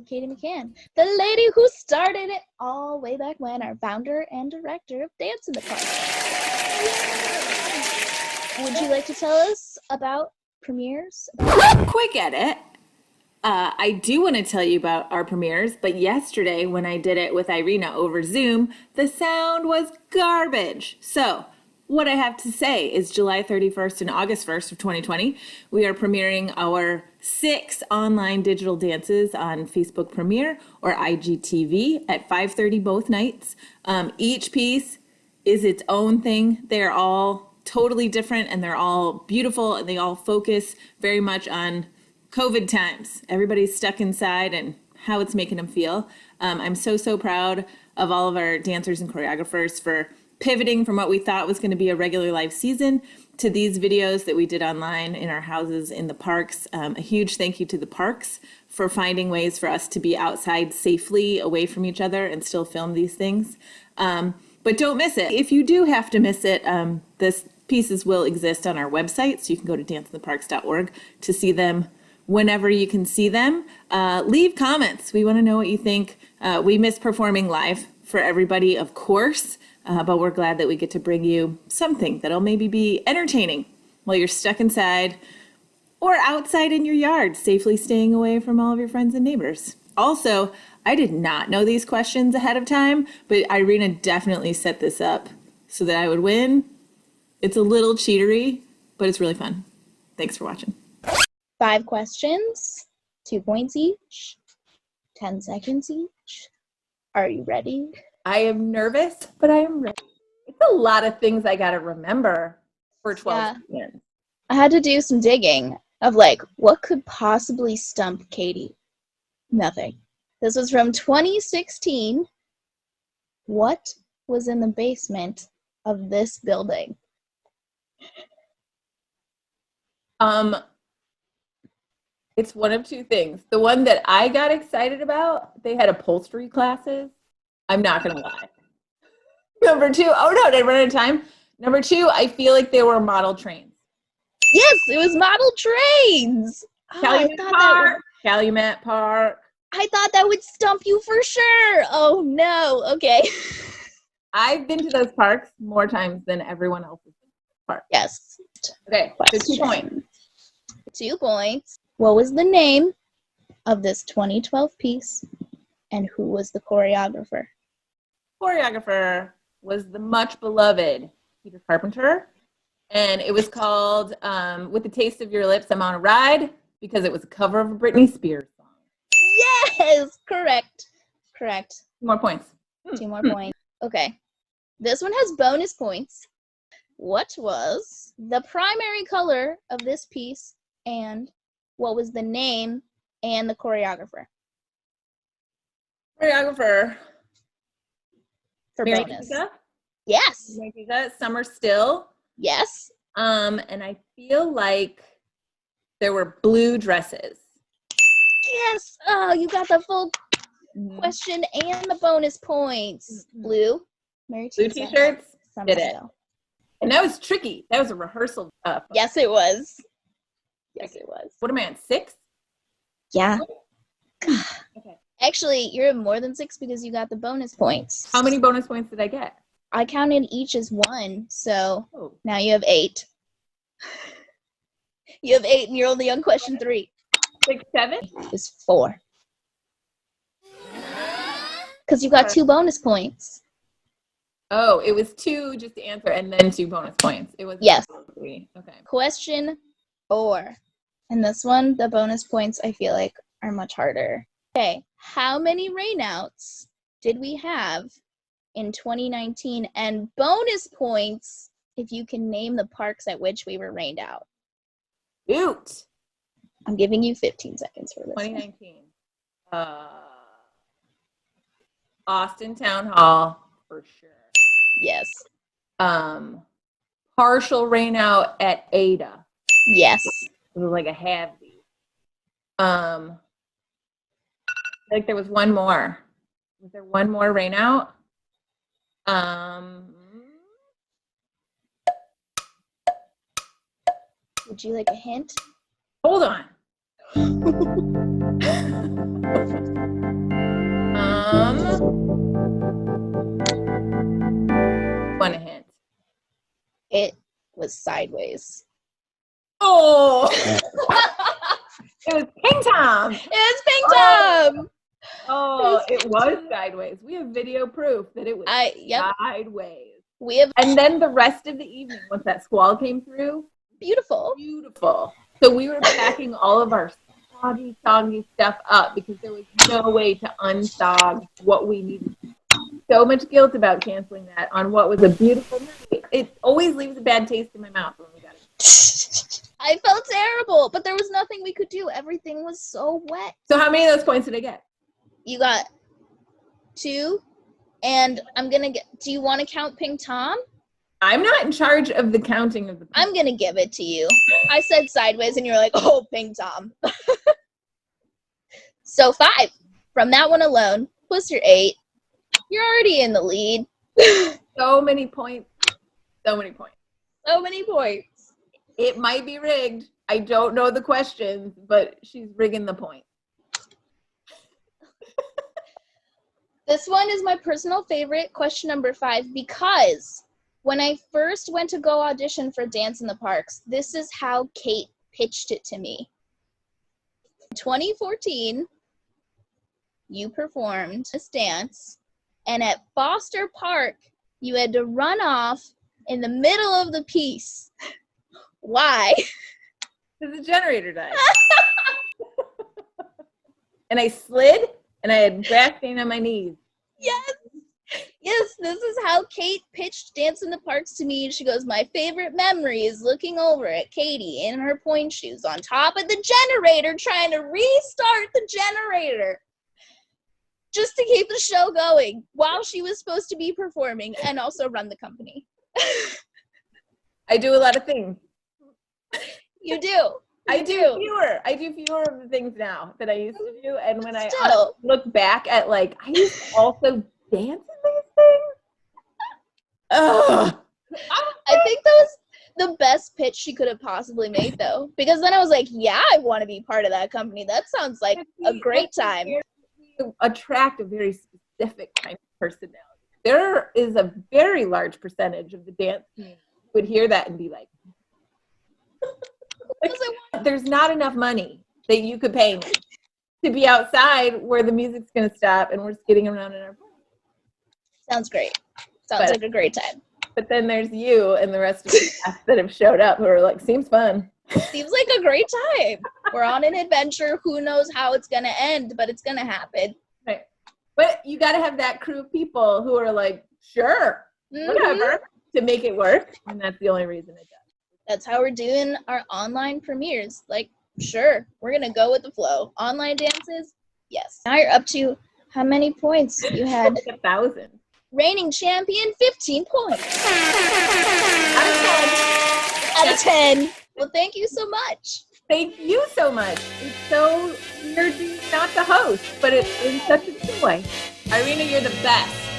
with Katie McCann, the lady who started it all way back when, our founder and director of Dance in the Park. Would you like to tell us about premieres? Quick edit. I do want to tell you about our premieres, but yesterday when I did it with Irina over Zoom, the sound was garbage. So what I have to say is July 31st and August 1st of 2020, we are premiering our 6 online digital dances on Facebook Premiere or IGTV at 5:30 both nights. Each piece is its own thing. They're all totally different and they're all beautiful and they all focus very much on COVID times. Everybody's stuck inside and how it's making them feel. I'm so proud of all of our dancers and choreographers for pivoting from what we thought was going to be a regular live season to these videos that we did online in our houses in the parks. A huge thank you to the parks for finding ways for us to be outside safely away from each other and still film these things. But don't miss it. If you do have to miss it, this pieces will exist on our website, so you can go to danceintheparks.org to see them whenever you can see them. Leave comments. We want to know what you think. We miss performing live for everybody, of course, but we're glad that we get to bring you something that'll maybe be entertaining while you're stuck inside or outside in your yard, safely staying away from all of your friends and neighbors. Also, I did not know these questions ahead of time, but Irina definitely set this up so that I would win. It's a little cheatery, but it's really fun. Thanks for watching. 5 questions, 2 points each, 10 seconds each. Are you ready? I am nervous, but I am ready. It's a lot of things I got to remember for 12 seconds. I had to do some digging of what could possibly stump Katie? Nothing. This was from 2016. What was in the basement of this building? It's one of 2 things. The one that I got excited about, they had upholstery classes. I'm not going to lie. Number 2, oh no, did I run out of time? Number 2, I feel like they were model trains. Yes, it was model trains. Calumet Park. I thought that would stump you for sure. Oh no, okay. I've been to those parks more times than everyone else's park. Yes. Okay, so 2 points. 2 points. What was the name of this 2012 piece, and who was the choreographer? Choreographer was the much beloved Peter Carpenter, and it was called With the Taste of Your Lips, I'm on a Ride, because it was a cover of a Britney Spears song. Yes, correct. 2 more points. 2 more points. Okay, this one has bonus points. What was the primary color of this piece, and what was the name and the choreographer? Choreographer. For Mary bonus. Kika? Yes. Mary Kika, Summer Still. Yes. And I feel like there were blue dresses. Yes. Oh, you got the full question and the bonus points. Blue. Mary Blue Kika. t-shirts. Summer Did it. Still. And that was tricky. That was a rehearsal. Yes, it was. Yes, it was. What am I on, 6? Yeah. Okay. Actually, you're more than 6 because you got the bonus points. How many bonus points did I get? I counted each as 1, so now you have 8. You have 8, and you're only on question 3. 6, 7? It's 4. Because you got 2 bonus points. Oh, it was 2 just to answer, and then 2 bonus points. It was 3. Okay. Question 4. And this one, the bonus points, I feel like, are much harder. Okay, how many rainouts did we have in 2019? And bonus points if you can name the parks at which we were rained out. Shoot. I'm giving you 15 seconds for this. 2019. Austin Town Hall, for sure. Yes. Partial rain out at Ada. Yes. It was like a halvey. I think there was one more. Was there one more rain out? Would you like a hint? Hold on. It was Sideways. Oh! It was Ping Tom. It was Ping Tom. Oh, it was Sideways. We have video proof that it was Sideways. And then the rest of the evening, once that squall came through, beautiful. So we were packing all of our soggy stuff up because there was no way to unsog what we needed. So much guilt about canceling that on what was a beautiful night. It always leaves a bad taste in my mouth when we got it. I felt terrible, but there was nothing we could do. Everything was so wet. So how many of those points did I get? You got 2, and I'm gonna get. Do you want to count Ping Tom? I'm not in charge of the counting of the points. I'm gonna give it to you. I said Sideways, and you're like, oh, Ping Tom. So 5 from that one alone, plus your 8. You're already in the lead. So many points. It might be rigged. I don't know the questions, but she's rigging the point. This one is my personal favorite, question number 5, because when I first went to go audition for Dance in the Parks, this is how Kate pitched it to me. In 2014, you performed this dance, and at Foster Park, you had to run off in the middle of the piece. Why? Because the generator died. And I slid, and I had grass stain on my knees. Yes, this is how Kate pitched Dance in the Parks to me. She goes, my favorite memory is looking over at Katie in her pointe shoes on top of the generator, trying to restart the generator just to keep the show going while she was supposed to be performing and also run the company. I do a lot of things. You do. I do fewer of the things now that I used to do. And when I look back at, like, I used to also dance in these things. Ugh. I think that was the best pitch she could have possibly made, though. Because then I was like, yeah, I want to be part of that company. That sounds like a great time. You attract a very specific kind of personality. There is a very large percentage of the dance community who would hear that and be like, there's not enough money that you could pay me to be outside where the music's going to stop and we're skidding around in our place. Sounds great. Sounds like a great time. But then there's you and the rest of the cast that have showed up who are like, seems fun. Seems like a great time. We're on an adventure. Who knows how it's going to end, but it's going to happen. Right. But you got to have that crew of people who are like, sure, whatever, to make it work. And that's the only reason it does. That's how we're doing our online premieres. Like, sure, we're going to go with the flow. Online dances, yes. Now you're up to how many points you had? Like 1,000. Reigning champion, 15 points. Out of 10. Out of 10. Well, thank you so much. Thank you so much. It's so weird not the host, but it's in such a joy. Irina, you're the best.